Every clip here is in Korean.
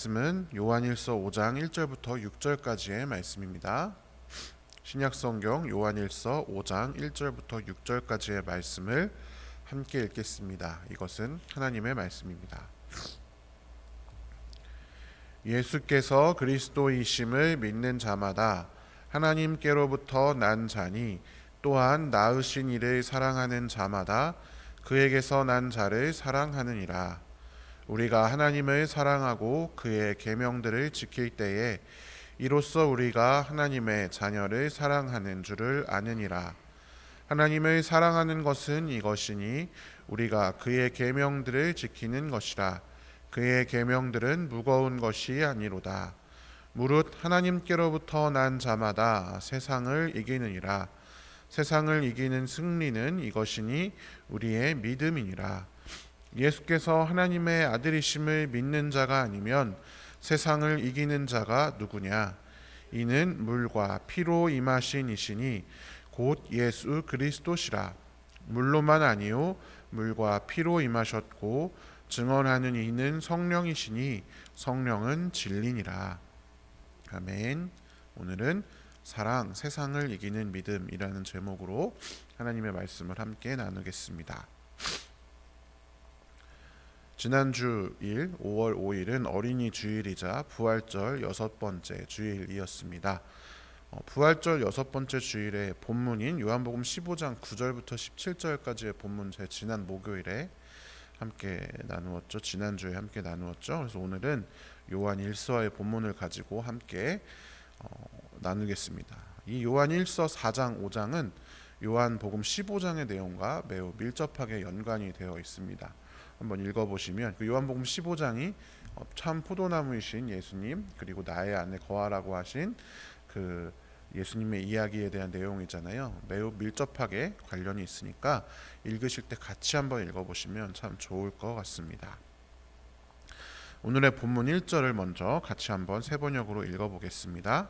말씀은 요한일서 5장 1절부터 6절까지의 말씀입니다. 신약성경 요한일서 5장 1절부터 6절까지의 말씀을 함께 읽겠습니다. 이것은 하나님의 말씀입니다. 예수께서 그리스도이심을 믿는 자마다 하나님께로부터 난 자니 또한 낳으신 이를 사랑하는 자마다 그에게서 난 자를 사랑하느니라. 우리가 하나님을 사랑하고 그의 계명들을 지킬 때에 이로써 우리가 하나님의 자녀를 사랑하는 줄을 아느니라. 하나님을 사랑하는 것은 이것이니 우리가 그의 계명들을 지키는 것이라. 그의 계명들은 무거운 것이 아니로다. 무릇 하나님께로부터 난 자마다 세상을 이기느니라. 세상을 이기는 승리는 이것이니 우리의 믿음이니라. 예수께서 하나님의 아들이심을 믿는 자가 아니면 세상을 이기는 자가 누구냐? 이는 물과 피로 임하신 이시니 곧 예수 그리스도시라. 물로만 아니요 물과 피로 임하셨고 증언하는 이는 성령이시니 성령은 진리니라. 아멘. 오늘은 사랑, 세상을 이기는 믿음이라는 제목으로 하나님의 말씀을 함께 나누겠습니다. 지난주일 5월 5일은 어린이 주일이자 부활절 6번째 주일이었습니다. 부활절 6번째 주일의 본문인 요한복음 15장 9절부터 17절까지의 본문 제 지난 목요일에 함께 나누었죠. 지난주에 함께 나누었죠. 그래서 오늘은 요한 1서의 본문을 가지고 함께 나누겠습니다. 이 요한 1서 4장 5장은 요한복음 15장의 내용과 매우 밀접하게 연관이 되어 있습니다. 한번 읽어보시면 그 요한복음 15장이 참 포도나무이신 예수님 그리고 나의 안에 거하라고 하신 그 예수님의 이야기에 대한 내용이잖아요. 매우 밀접하게 관련이 있으니까 읽으실 때 같이 한번 읽어보시면 참 좋을 것 같습니다. 오늘의 본문 1절을 먼저 같이 한번 세 번역으로 읽어보겠습니다.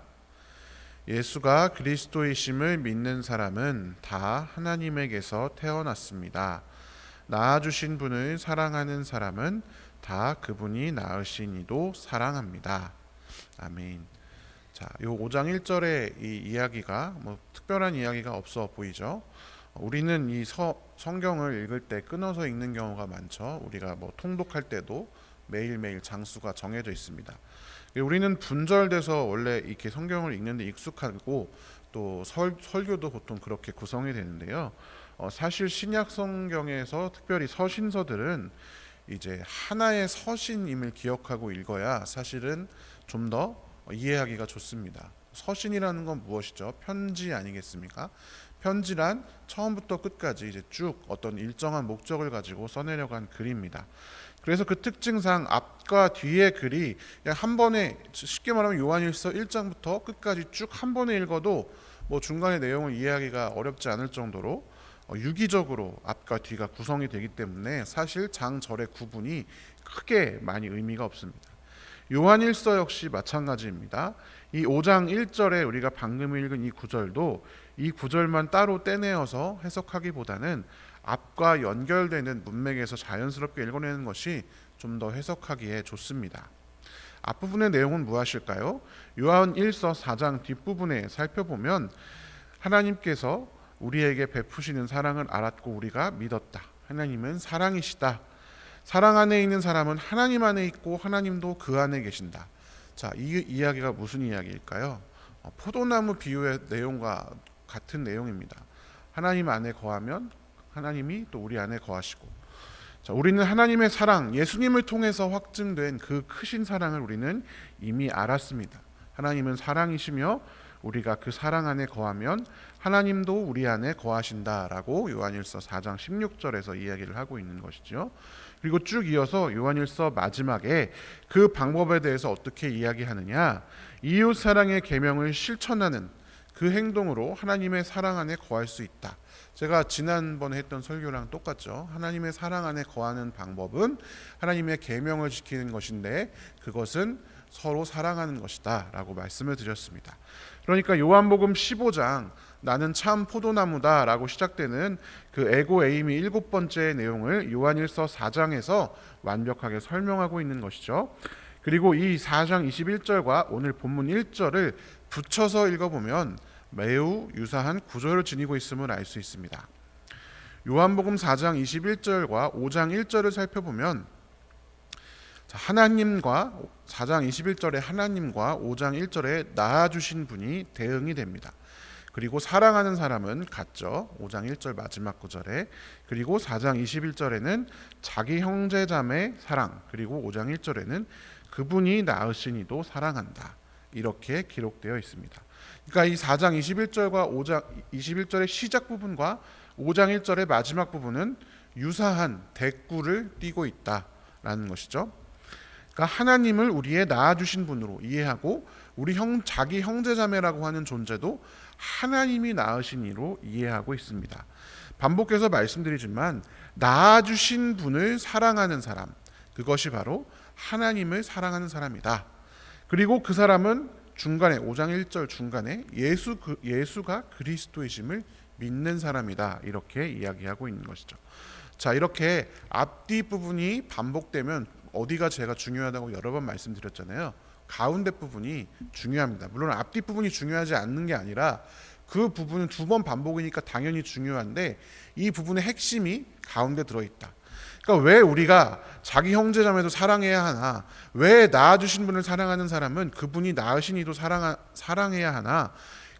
예수가 그리스도이심을 믿는 사람은 다 하나님에게서 태어났습니다. 낳아주신 분을 사랑하는 사람은 다 그분이 낳으신 이도 사랑합니다. 아멘. 자, 요 5장 1절의 이 이야기가 특별한 이야기가 없어 보이죠. 우리는 이 성경을 읽을 때 끊어서 읽는 경우가 많죠. 우리가 통독할 때도 매일매일 장수가 정해져 있습니다. 우리는 분절돼서 원래 이렇게 성경을 읽는데 익숙하고 또 설교도 보통 그렇게 구성이 되는데요. 사실 신약 성경에서 특별히 서신서들은 이제 하나의 서신임을 기억하고 읽어야 사실은 좀 더 이해하기가 좋습니다. 서신이라는 건 무엇이죠? 편지 아니겠습니까? 편지란 처음부터 끝까지 이제 쭉 어떤 일정한 목적을 가지고 써내려간 글입니다. 그래서 그 특징상 앞과 뒤의 글이 그냥 한 번에, 쉽게 말하면 요한일서 1장부터 끝까지 쭉 한 번에 읽어도 중간의 내용을 이해하기가 어렵지 않을 정도로 유기적으로 앞과 뒤가 구성이 되기 때문에 사실 장절의 구분이 크게 많이 의미가 없습니다. 요한일서 역시 마찬가지입니다. 이 5장 1절에 우리가 방금 읽은 이 구절도 이 구절만 따로 떼내어서 해석하기보다는 앞과 연결되는 문맥에서 자연스럽게 읽어내는 것이 좀 더 해석하기에 좋습니다. 앞부분의 내용은 무엇일까요? 요한 1서 4장 뒷부분에 살펴보면 하나님께서 우리에게 베푸시는 사랑을 알았고 우리가 믿었다. 하나님은 사랑이시다. 사랑 안에 있는 사람은 하나님 안에 있고 하나님도 그 안에 계신다. 자, 이 이야기가 무슨 이야기일까요? 포도나무 비유의 내용과 같은 내용입니다. 하나님 안에 거하면 하나님이 또 우리 안에 거하시고, 자, 우리는 하나님의 사랑, 예수님을 통해서 확증된 그 크신 사랑을 우리는 이미 알았습니다. 하나님은 사랑이시며 우리가 그 사랑 안에 거하면 하나님도 우리 안에 거하신다라고 요한일서 4장 16절에서 이야기를 하고 있는 것이죠. 그리고 쭉 이어서 요한일서 마지막에 그 방법에 대해서 어떻게 이야기하느냐, 이웃 사랑의 계명을 실천하는 그 행동으로 하나님의 사랑 안에 거할 수 있다. 제가 지난번에 했던 설교랑 똑같죠. 하나님의 사랑 안에 거하는 방법은 하나님의 계명을 지키는 것인데 그것은 서로 사랑하는 것이다 라고 말씀을 드렸습니다. 그러니까 요한복음 15장 나는 참 포도나무다 라고 시작되는 그 에고 에이미 7번째 내용을 요한일서 4장에서 완벽하게 설명하고 있는 것이죠. 그리고 이 4장 21절과 오늘 본문 1절을 붙여서 읽어보면 매우 유사한 구조를 지니고 있음을 알 수 있습니다. 요한복음 4장 21절과 5장 1절을 살펴보면 하나님과 4장 21절에 하나님과 5장 1절에 낳아주신 분이 대응이 됩니다. 그리고 사랑하는 사람은 같죠. 5장 1절 마지막 구절에. 그리고 4장 21절에는 자기 형제 자매 사랑, 그리고 5장 1절에는 그분이 낳으시니도 사랑한다. 이렇게 기록되어 있습니다. 그러니까 이 4장 21절과 5장 21절의 시작 부분과 5장 1절의 마지막 부분은 유사한 대꾸를 띠고 있다라는 것이죠. 그러니까 하나님을 우리의 낳아주신 분으로 이해하고 우리 자기 형제자매라고 하는 존재도 하나님이 낳으신 이로 이해하고 있습니다. 반복해서 말씀드리지만 낳아주신 분을 사랑하는 사람, 그것이 바로 하나님을 사랑하는 사람이다. 그리고 그 사람은 중간에 5장 1절 중간에 예수가 그리스도이심을 믿는 사람이다. 이렇게 이야기하고 있는 것이죠. 자, 이렇게 앞뒤 부분이 반복되면 어디가 제가 중요하다고 여러 번 말씀드렸잖아요. 가운데 부분이 중요합니다. 물론 앞뒤 부분이 중요하지 않는 게 아니라 그 부분은 두 번 반복이니까 당연히 중요한데 이 부분의 핵심이 가운데 들어있다. 그러니까 왜 우리가 자기 형제자매도 사랑해야 하나, 왜 낳아주신 분을 사랑하는 사람은 그분이 낳으신 이도 사랑해야 하나,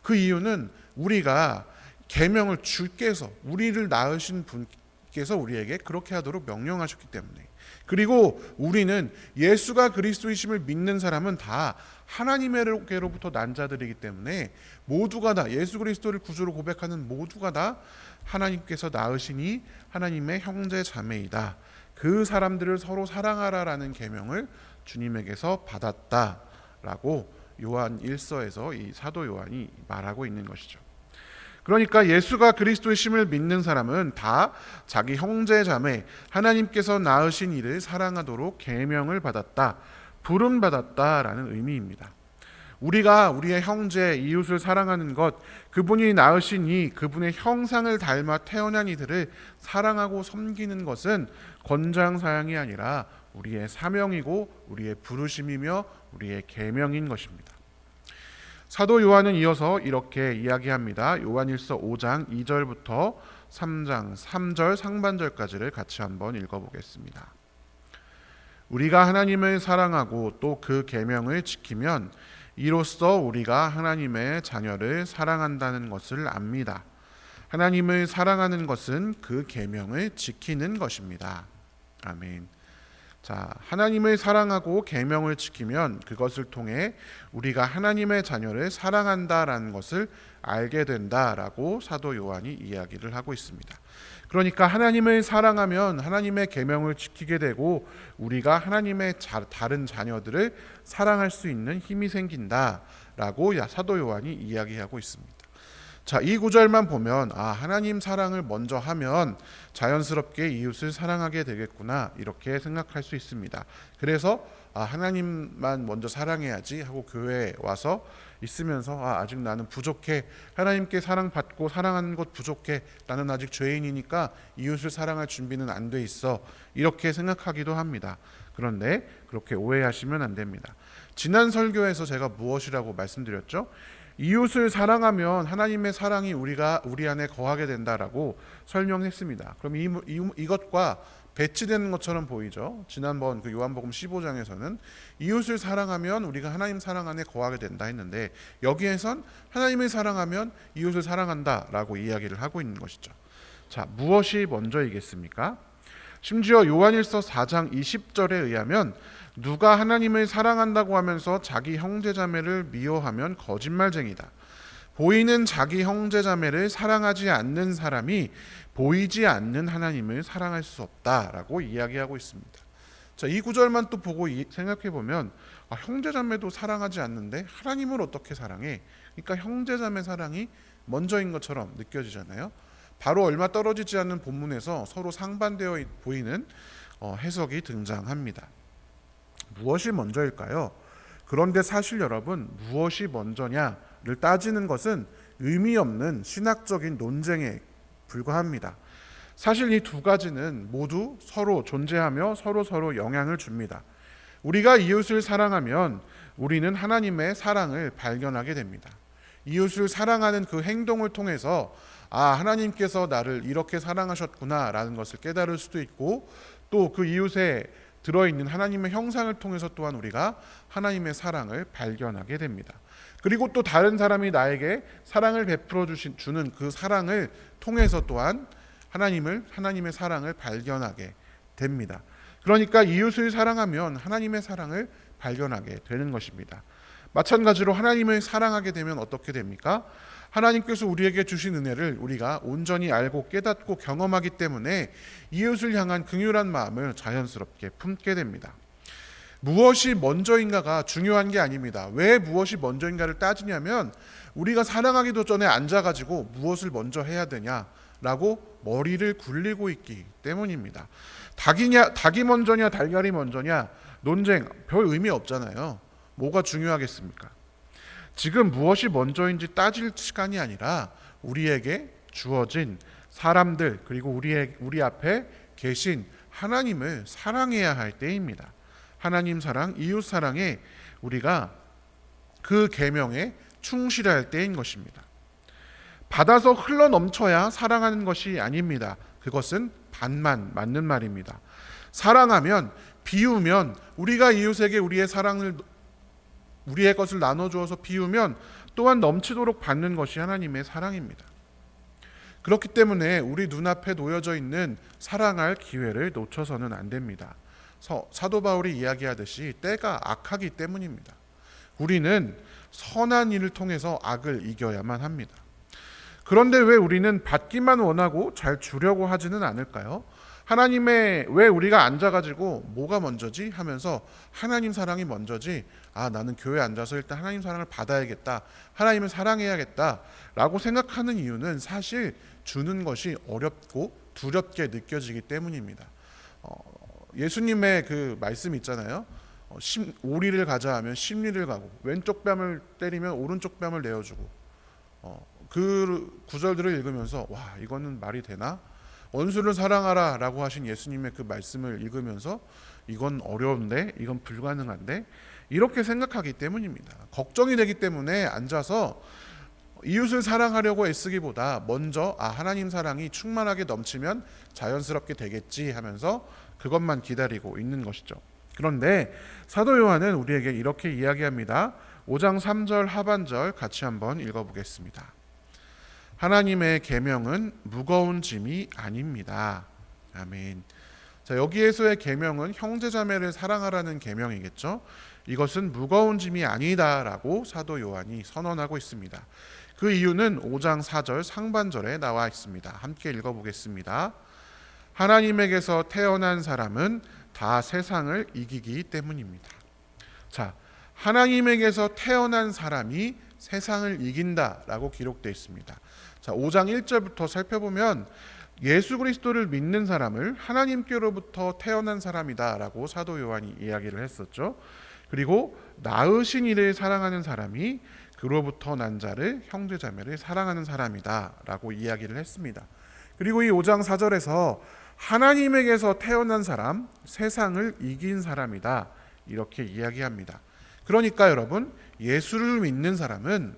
그 이유는 우리가 계명을 주께서 우리를 낳으신 분께서 우리에게 그렇게 하도록 명령하셨기 때문에, 그리고 우리는 예수가 그리스도이심을 믿는 사람은 다 하나님에게로부터 난 자들이기 때문에 모두가 다 예수 그리스도를 구주로 고백하는 모두가 다 하나님께서 낳으시니 하나님의 형제 자매이다. 그 사람들을 서로 사랑하라라는 계명을 주님에게서 받았다라고 요한 1서에서 이 사도 요한이 말하고 있는 것이죠. 그러니까 예수가 그리스도의 심을 믿는 사람은 다 자기 형제 자매, 하나님께서 낳으신 이를 사랑하도록 계명을 받았다, 부름 받았다라는 의미입니다. 우리가 우리의 형제, 이웃을 사랑하는 것, 그분이 낳으신 이 그분의 형상을 닮아 태어난 이들을 사랑하고 섬기는 것은 권장 사항이 아니라 우리의 사명이고 우리의 부르심이며 우리의 계명인 것입니다. 사도 요한은 이어서 이렇게 이야기합니다. 요한일서 5장 2절부터 3장 3절 상반절까지를 같이 한번 읽어보겠습니다. 우리가 하나님을 사랑하고 또 그 계명을 지키면 이로써 우리가 하나님의 자녀를 사랑한다는 것을 압니다. 하나님을 사랑하는 것은 그 계명을 지키는 것입니다. 아멘. 자, 하나님을 사랑하고 계명을 지키면 그것을 통해 우리가 하나님의 자녀를 사랑한다라는 것을 알게 된다라고 사도 요한이 이야기를 하고 있습니다. 그러니까 하나님을 사랑하면 하나님의 계명을 지키게 되고 우리가 하나님의 다른 자녀들을 사랑할 수 있는 힘이 생긴다라고 사도 요한이 이야기하고 있습니다. 자, 이 구절만 보면 하나님 사랑을 먼저 하면 자연스럽게 이웃을 사랑하게 되겠구나 이렇게 생각할 수 있습니다. 그래서 하나님만 먼저 사랑해야지 하고 교회에 와서 있으면서 아직 나는 부족해, 하나님께 사랑받고 사랑하는 것 부족해, 나는 아직 죄인이니까 이웃을 사랑할 준비는 안 돼 있어, 이렇게 생각하기도 합니다. 그런데 그렇게 오해하시면 안 됩니다. 지난 설교에서 제가 무엇이라고 말씀드렸죠? 이웃을 사랑하면 하나님의 사랑이 우리 안에 거하게 된다라고 설명했습니다. 그럼 이것과 배치되는 것처럼 보이죠. 지난번 그 요한복음 15장에서는 이웃을 사랑하면 우리가 하나님 사랑 안에 거하게 된다 했는데 여기에선 하나님을 사랑하면 이웃을 사랑한다라고 이야기를 하고 있는 것이죠. 자, 무엇이 먼저이겠습니까? 심지어 요한일서 4장 20절에 의하면 누가 하나님을 사랑한다고 하면서 자기 형제자매를 미워하면 거짓말쟁이다. 보이는 자기 형제자매를 사랑하지 않는 사람이 보이지 않는 하나님을 사랑할 수 없다라고 이야기하고 있습니다. 자, 이 구절만 또 보고 생각해 보면 형제자매도 사랑하지 않는데 하나님을 어떻게 사랑해? 그러니까 형제자매 사랑이 먼저인 것처럼 느껴지잖아요. 바로 얼마 떨어지지 않는 본문에서 서로 상반되어 보이는 해석이 등장합니다. 무엇이 먼저일까요? 그런데 사실 여러분, 무엇이 먼저냐를 따지는 것은 의미 없는 신학적인 논쟁에 불과합니다. 사실 이 두 가지는 모두 서로 존재하며 서로 영향을 줍니다. 우리가 이웃을 사랑하면 우리는 하나님의 사랑을 발견하게 됩니다. 이웃을 사랑하는 그 행동을 통해서 하나님께서 나를 이렇게 사랑하셨구나라는 것을 깨달을 수도 있고, 또 그 이웃에 들어있는 하나님의 형상을 통해서 또한 우리가 하나님의 사랑을 발견하게 됩니다. 그리고 또 다른 사람이 나에게 사랑을 베풀어 주는 그 사랑을 통해서 또한 하나님의 사랑을 발견하게 됩니다. 그러니까 이웃을 사랑하면 하나님의 사랑을 발견하게 되는 것입니다. 마찬가지로 하나님을 사랑하게 되면 어떻게 됩니까? 하나님께서 우리에게 주신 은혜를 우리가 온전히 알고 깨닫고 경험하기 때문에 이웃을 향한 긍휼한 마음을 자연스럽게 품게 됩니다. 무엇이 먼저인가가 중요한 게 아닙니다. 왜 무엇이 먼저인가를 따지냐면 우리가 사랑하기도 전에 앉아가지고 무엇을 먼저 해야 되냐라고 머리를 굴리고 있기 때문입니다. 닭이 먼저냐 달걀이 먼저냐 논쟁 별 의미 없잖아요. 뭐가 중요하겠습니까? 지금 무엇이 먼저인지 따질 시간이 아니라 우리에게 주어진 사람들, 그리고 우리 앞에 계신 하나님을 사랑해야 할 때입니다. 하나님 사랑, 이웃 사랑에 우리가 그 계명에 충실할 때인 것입니다. 받아서 흘러 넘쳐야 사랑하는 것이 아닙니다. 그것은 반만 맞는 말입니다. 사랑하면, 비우면, 우리가 이웃에게 우리의 것을 나눠주어서 비우면 또한 넘치도록 받는 것이 하나님의 사랑입니다. 그렇기 때문에 우리 눈앞에 놓여져 있는 사랑할 기회를 놓쳐서는 안 됩니다. 사도 바울이 이야기하듯이 때가 악하기 때문입니다. 우리는 선한 일을 통해서 악을 이겨야만 합니다. 그런데 왜 우리는 받기만 원하고 잘 주려고 하지는 않을까요? 왜 우리가 앉아가지고 뭐가 먼저지 하면서 하나님 사랑이 먼저지, 나는 교회에 앉아서 일단 하나님 사랑을 받아야겠다, 하나님을 사랑해야겠다 라고 생각하는 이유는 사실 주는 것이 어렵고 두렵게 느껴지기 때문입니다. 예수님의 그 말씀 있잖아요. 오리를 가자 하면 십리를 가고 왼쪽 뺨을 때리면 오른쪽 뺨을 내어주고, 그 구절들을 읽으면서 이거는 말이 되나? 원수를 사랑하라 라고 하신 예수님의 그 말씀을 읽으면서 이건 어려운데, 이건 불가능한데, 이렇게 생각하기 때문입니다. 걱정이 되기 때문에 앉아서 이웃을 사랑하려고 애쓰기보다 먼저 하나님 사랑이 충만하게 넘치면 자연스럽게 되겠지 하면서 그것만 기다리고 있는 것이죠. 그런데 사도 요한은 우리에게 이렇게 이야기합니다. 5장 3절 하반절 같이 한번 읽어보겠습니다. 하나님의 계명은 무거운 짐이 아닙니다. 아멘. 자, 여기에서의 계명은 형제자매를 사랑하라는 계명이겠죠. 이것은 무거운 짐이 아니다라고 사도 요한이 선언하고 있습니다. 그 이유는 5장 4절 상반절에 나와 있습니다. 함께 읽어보겠습니다. 하나님에게서 태어난 사람은 다 세상을 이기기 때문입니다. 자, 하나님에게서 태어난 사람이 세상을 이긴다라고 기록되어 있습니다. 자, 5장 1절부터 살펴보면 예수 그리스도를 믿는 사람을 하나님께로부터 태어난 사람이다라고 사도 요한이 이야기를 했었죠. 그리고 낳으신 이를 사랑하는 사람이 그로부터 난 자를 형제자매를 사랑하는 사람이다라고 이야기를 했습니다. 그리고 이 5장 4절에서 하나님에게서 태어난 사람, 세상을 이긴 사람이다 이렇게 이야기합니다. 그러니까 여러분, 예수를 믿는 사람은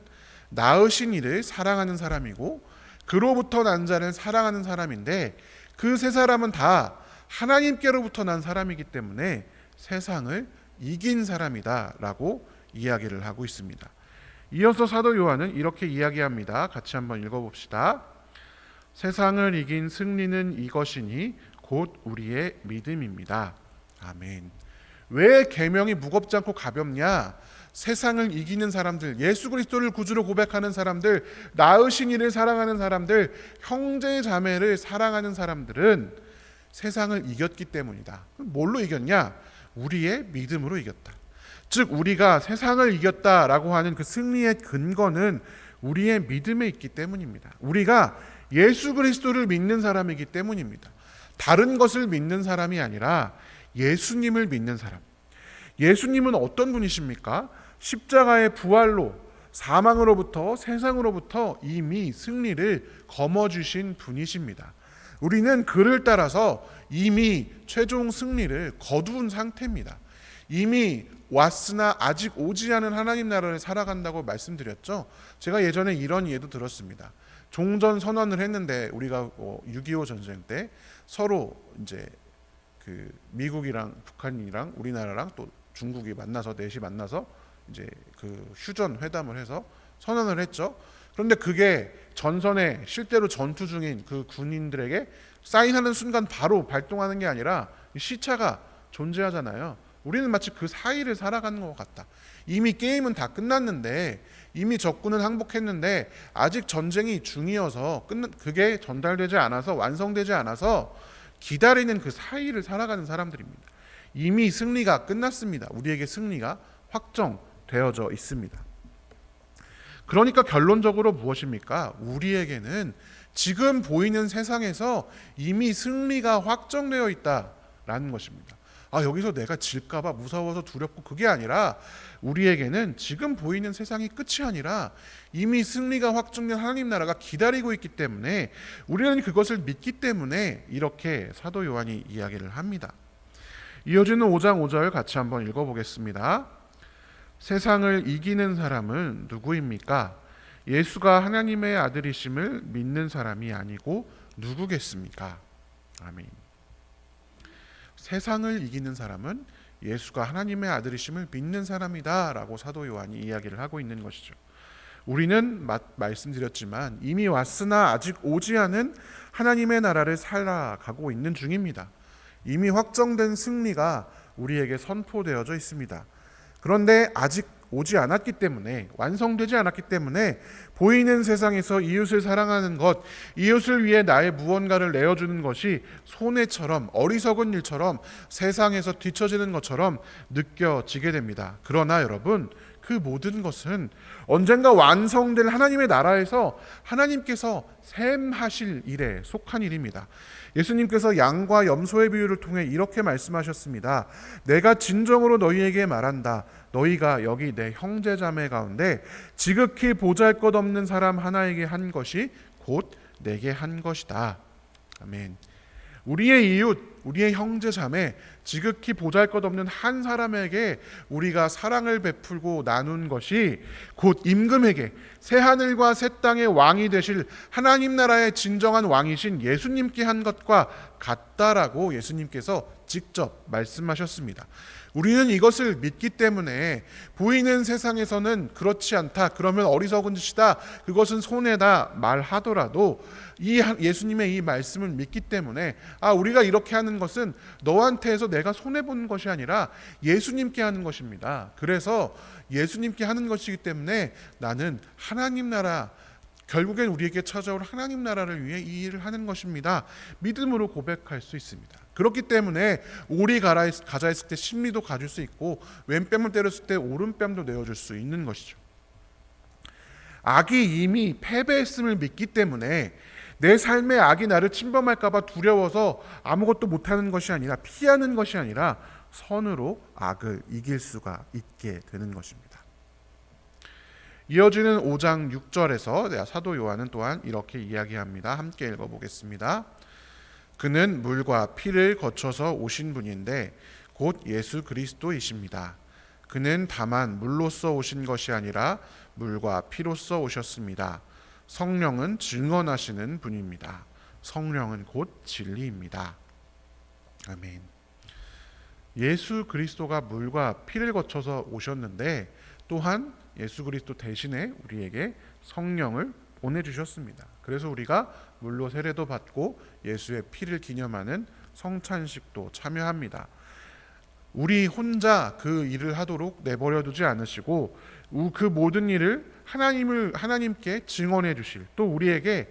낳으신 이를 사랑하는 사람이고 그로부터 난 자를 사랑하는 사람인데, 그 세 사람은 다 하나님께로부터 난 사람이기 때문에 세상을 이긴 사람이다 라고 이야기를 하고 있습니다. 이어서 사도 요한은 이렇게 이야기합니다. 같이 한번 읽어봅시다. 세상을 이긴 승리는 이것이니 곧 우리의 믿음입니다. 아멘. 왜 계명이 무겁지 않고 가볍냐? 세상을 이기는 사람들, 예수 그리스도를 구주로 고백하는 사람들, 낳으신 이를 사랑하는 사람들, 형제 자매를 사랑하는 사람들은 세상을 이겼기 때문이다. 뭘로 이겼냐? 우리의 믿음으로 이겼다. 즉 우리가 세상을 이겼다라고 하는 그 승리의 근거는 우리의 믿음에 있기 때문입니다. 우리가 예수 그리스도를 믿는 사람이기 때문입니다. 다른 것을 믿는 사람이 아니라 예수님을 믿는 사람. 예수님은 어떤 분이십니까? 십자가의 부활로 사망으로부터 세상으로부터 이미 승리를 거머쥐신 분이십니다. 우리는 그를 따라서 이미 최종 승리를 거둔 상태입니다. 이미 왔으나 아직 오지 않은 하나님 나라를 살아간다고 말씀드렸죠. 제가 예전에 이런 예도 들었습니다. 종전 선언을 했는데 우리가 6.25 전쟁 때 서로 이제 그 미국이랑 북한이랑 우리나라랑 또 중국이 만나서 넷이 만나서 이제 그 휴전 회담을 해서 선언을 했죠. 그런데 그게 전선에 실제로 전투 중인 그 군인들에게 사인하는 순간 바로 발동하는 게 아니라 시차가 존재하잖아요. 우리는 마치 그 사이를 살아가는 것 같다. 이미 게임은 다 끝났는데, 이미 적군은 항복했는데 아직 전쟁이 중이어서 그게 전달되지 않아서, 완성되지 않아서 기다리는 그 사이를 살아가는 사람들입니다. 이미 승리가 끝났습니다. 우리에게 승리가 확정되어져 있습니다. 그러니까 결론적으로 무엇입니까? 우리에게는 지금 보이는 세상에서 이미 승리가 확정되어 있다라는 것입니다. 여기서 내가 질까봐 무서워서 두렵고, 그게 아니라 우리에게는 지금 보이는 세상이 끝이 아니라 이미 승리가 확정된 하나님 나라가 기다리고 있기 때문에, 우리는 그것을 믿기 때문에 이렇게 사도 요한이 이야기를 합니다. 이어지는 5장 5절 같이 한번 읽어보겠습니다. 세상을 이기는 사람은 누구입니까? 예수가 하나님의 아들이심을 믿는 사람이 아니고 누구겠습니까? 아멘. 세상을 이기는 사람은 예수가 하나님의 아들이심을 믿는 사람이다 라고 사도 요한이 이야기를 하고 있는 것이죠. 우리는 말씀드렸지만 이미 왔으나 아직 오지 않은 하나님의 나라를 살아가고 있는 중입니다. 이미 확정된 승리가 우리에게 선포되어져 있습니다. 그런데 아직 오지 않았기 때문에, 완성되지 않았기 때문에 보이는 세상에서 이웃을 사랑하는 것, 이웃을 위해 나의 무언가를 내어주는 것이 손해처럼, 어리석은 일처럼, 세상에서 뒤처지는 것처럼 느껴지게 됩니다. 그러나 여러분, 그 모든 것은 언젠가 완성될 하나님의 나라에서 하나님께서 셈하실 일에 속한 일입니다. 예수님께서 양과 염소의 비유를 통해 이렇게 말씀하셨습니다. 내가 진정으로 너희에게 말한다. 너희가 여기 내 형제자매 가운데 지극히 보잘것없는 사람 하나에게 한 것이 곧 내게 한 것이다. 아멘. 우리의 이웃, 우리의 형제자매, 지극히 보잘것없는 한 사람에게 우리가 사랑을 베풀고 나눈 것이 곧 임금에게, 새하늘과 새 땅의 왕이 되실 하나님 나라의 진정한 왕이신 예수님께 한 것과 같다라고 예수님께서 직접 말씀하셨습니다. 우리는 이것을 믿기 때문에 보이는 세상에서는 그렇지 않다, 그러면 어리석은 짓이다, 그것은 손해다 말하더라도 이 예수님의 이 말씀을 믿기 때문에 우리가 이렇게 하는 것은 너한테서 내가 손해보는 것이 아니라 예수님께 하는 것입니다. 그래서 예수님께 하는 것이기 때문에 나는 하나님 나라, 결국엔 우리에게 찾아올 하나님 나라를 위해 이 일을 하는 것입니다. 믿음으로 고백할 수 있습니다. 그렇기 때문에 오리 가자 했을 때 심리도 가질 수 있고, 왼뺨을 때렸을 때 오른뺨도 내어줄 수 있는 것이죠. 악이 이미 패배했음을 믿기 때문에 내 삶의 악이 나를 침범할까 봐 두려워서 아무것도 못하는 것이 아니라, 피하는 것이 아니라 선으로 악을 이길 수가 있게 되는 것입니다. 이어지는 5장 6절에서 사도 요한은 또한 이렇게 이야기합니다. 함께 읽어보겠습니다. 그는 물과 피를 거쳐서 오신 분인데 곧 예수 그리스도이십니다. 그는 다만 물로써 오신 것이 아니라 물과 피로써 오셨습니다. 성령은 증언하시는 분입니다. 성령은 곧 진리입니다. 아멘. 예수 그리스도가 물과 피를 거쳐서 오셨는데, 또한 예수 그리스도 대신에 우리에게 성령을 보내주셨습니다. 그래서 우리가 물로 세례도 받고 예수의 피를 기념하는 성찬식도 참여합니다. 우리 혼자 그 일을 하도록 내버려 두지 않으시고 그 모든 일을 하나님께 증언해 주실, 또 우리에게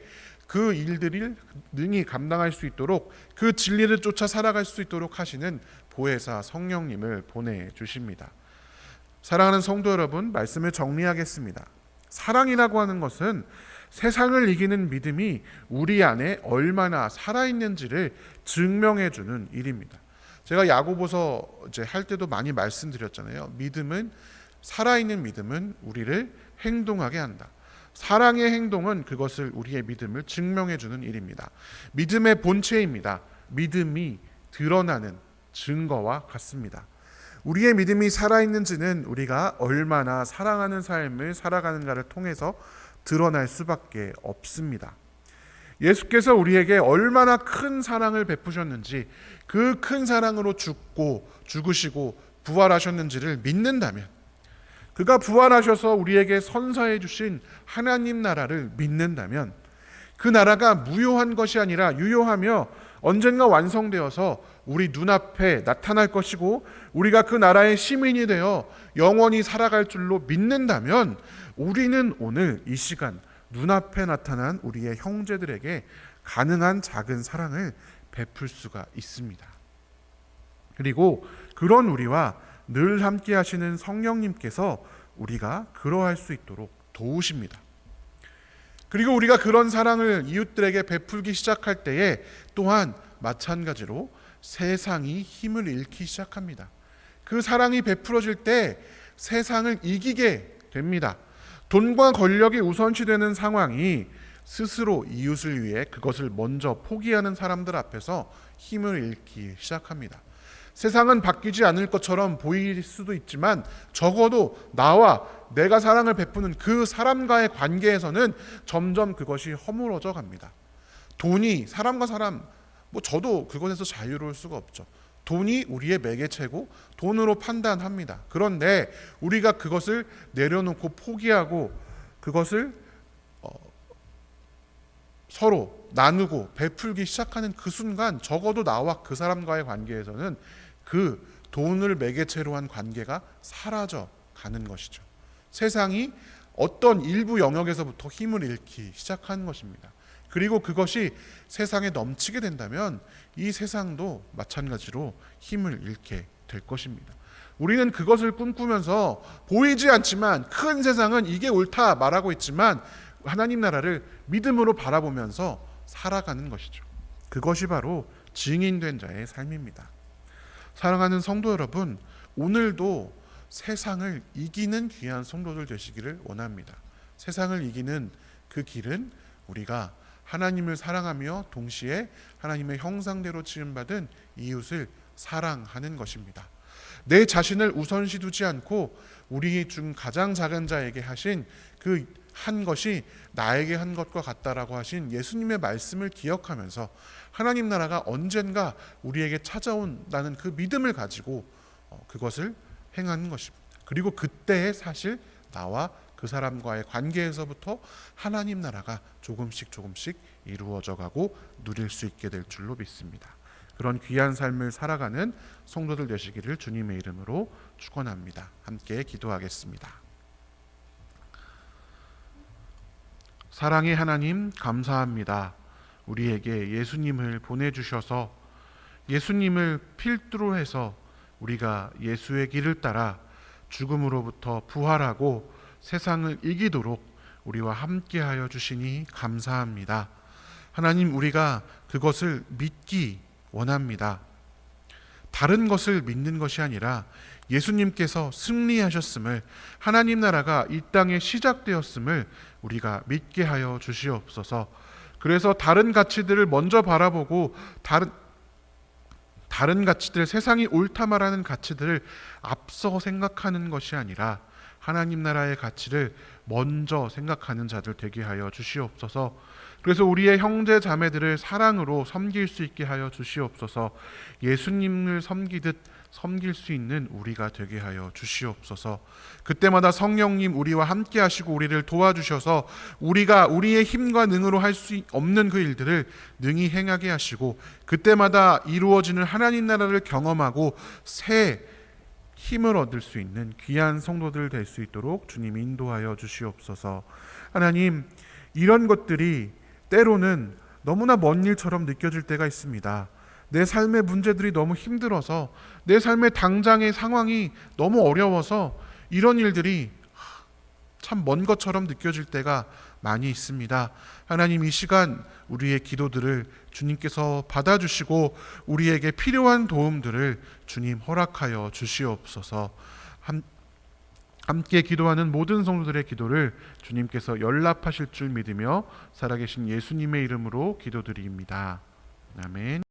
그 일들을 능히 감당할 수 있도록, 그 진리를 쫓아 살아갈 수 있도록 하시는 보혜사 성령님을 보내주십니다. 사랑하는 성도 여러분, 말씀을 정리하겠습니다. 사랑이라고 하는 것은 세상을 이기는 믿음이 우리 안에 얼마나 살아있는지를 증명해주는 일입니다. 제가 야고보서 할 때도 많이 말씀드렸잖아요. 살아있는 믿음은 우리를 행동하게 한다. 사랑의 행동은 그것을, 우리의 믿음을 증명해주는 일입니다. 믿음의 본체입니다. 믿음이 드러나는 증거와 같습니다. 우리의 믿음이 살아있는지는 우리가 얼마나 사랑하는 삶을 살아가는가를 통해서 드러날 수밖에 없습니다. 예수께서 우리에게 얼마나 큰 사랑을 베푸셨는지, 그 큰 사랑으로 죽으시고 부활하셨는지를 믿는다면, 그가 부활하셔서 우리에게 선사해 주신 하나님 나라를 믿는다면, 그 나라가 무효한 것이 아니라 유효하며 언젠가 완성되어서 우리 눈앞에 나타날 것이고 우리가 그 나라의 시민이 되어 영원히 살아갈 줄로 믿는다면, 우리는 오늘 이 시간 눈앞에 나타난 우리의 형제들에게 가능한 작은 사랑을 베풀 수가 있습니다. 그리고 그런 우리와 늘 함께 하시는 성령님께서 우리가 그러할 수 있도록 도우십니다. 그리고 우리가 그런 사랑을 이웃들에게 베풀기 시작할 때에 또한 마찬가지로 세상이 힘을 잃기 시작합니다. 그 사랑이 베풀어질 때 세상을 이기게 됩니다. 돈과 권력이 우선시되는 상황이 스스로 이웃을 위해 그것을 먼저 포기하는 사람들 앞에서 힘을 잃기 시작합니다. 세상은 바뀌지 않을 것처럼 보일 수도 있지만 적어도 나와 내가 사랑을 베푸는 그 사람과의 관계에서는 점점 그것이 허물어져 갑니다. 돈이 사람과 사람, 저도 그것에서 자유로울 수가 없죠. 돈이 우리의 매개체고 돈으로 판단합니다. 그런데 우리가 그것을 내려놓고 포기하고 그것을 서로 나누고 베풀기 시작하는 그 순간 적어도 나와 그 사람과의 관계에서는 그 돈을 매개체로 한 관계가 사라져 가는 것이죠. 세상이 어떤 일부 영역에서부터 힘을 잃기 시작하는 것입니다. 그리고 그것이 세상에 넘치게 된다면 이 세상도 마찬가지로 힘을 잃게 될 것입니다. 우리는 그것을 꿈꾸면서 보이지 않지만 큰 세상은 이게 옳다 말하고 있지만 하나님 나라를 믿음으로 바라보면서 살아가는 것이죠. 그것이 바로 증인된 자의 삶입니다. 사랑하는 성도 여러분, 오늘도 세상을 이기는 귀한 성도들 되시기를 원합니다. 세상을 이기는 그 길은 우리가 하나님을 사랑하며 동시에 하나님의 형상대로 지음받은 이웃을 사랑하는 것입니다. 내 자신을 우선시 두지 않고 우리 중 가장 작은 자에게 하신 그 한 것이 나에게 한 것과 같다라고 하신 예수님의 말씀을 기억하면서 하나님 나라가 언젠가 우리에게 찾아온다는 그 믿음을 가지고 그것을 행하는 것입니다. 그리고 그때에 사실 나와 그 사람과의 관계에서부터 하나님 나라가 조금씩 이루어져 가고 누릴 수 있게 될 줄로 믿습니다. 그런 귀한 삶을 살아가는 성도들 되시기를 주님의 이름으로 축원합니다. 함께 기도하겠습니다. 사랑의 하나님, 감사합니다. 우리에게 예수님을 보내주셔서 예수님을 필두로 해서 우리가 예수의 길을 따라 죽음으로부터 부활하고 세상을 이기도록 우리와 함께하여 주시니 감사합니다. 하나님, 우리가 그것을 믿기 원합니다. 다른 것을 믿는 것이 아니라 예수님께서 승리하셨음을, 하나님 나라가 이 땅에 시작되었음을 우리가 믿게 하여 주시옵소서. 그래서 다른 가치들을 먼저 바라보고 다른 가치들, 세상이 옳다 말하는 가치들을 앞서 생각하는 것이 아니라 하나님 나라의 가치를 먼저 생각하는 자들 되게 하여 주시옵소서. 그래서 우리의 형제 자매들을 사랑으로 섬길 수 있게 하여 주시옵소서. 예수님을 섬기듯 섬길 수 있는 우리가 되게 하여 주시옵소서. 그때마다 성령님 우리와 함께 하시고 우리를 도와주셔서 우리가 우리의 힘과 능으로 할 수 없는 그 일들을 능히 행하게 하시고 그때마다 이루어지는 하나님 나라를 경험하고 새 힘을 얻을 수 있는 귀한 성도들 될 수 있도록 주님 인도하여 주시옵소서. 하나님, 이런 것들이 때로는 너무나 먼 일처럼 느껴질 때가 있습니다. 내 삶의 문제들이 너무 힘들어서, 내 삶의 당장의 상황이 너무 어려워서 이런 일들이 참 먼 것처럼 느껴질 때가 많이 있습니다. 하나님, 이 시간 우리의 기도들을 주님께서 받아주시고 우리에게 필요한 도움들을 주님 허락하여 주시옵소서. 함께 기도하는 모든 성도들의 기도를 주님께서 연락하실 줄 믿으며 살아계신 예수님의 이름으로 기도드립니다. 아멘.